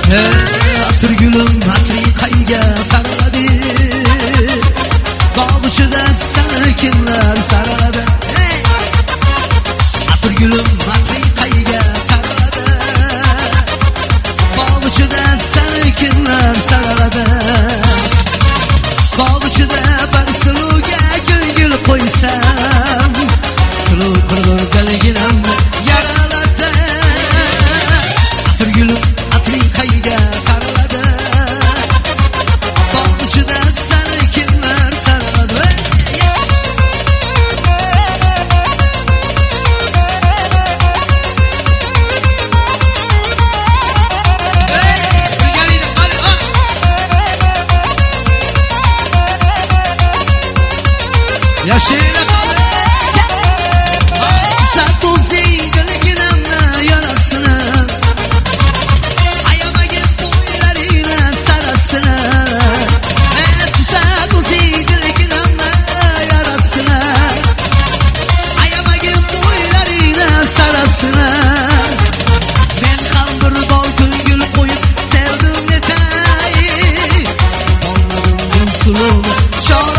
Atır gülüm hatırı kayga saraladı. Dağlıçıda sana kimler saraladı. Atır gülüm hatırı kayga saraladı. Dağlıçıda sana kimler saraladı. Dağlıçıda ben suluga gül koysam, sulu kırılır galginam yaraladı. Atır gülüm hatırı kayga saraladı. Dağlıçıda sana kimler saraladı. Yaşayla kalır Sakuzey gölginamla yarasına, ayama git boylarıyla sarasına. Sakuzey gölginamla yarasına, ayama git boylarıyla sarasına. Ben kaldır balkın gül koyup sevdim yetay, anladım gül sulumu çağır.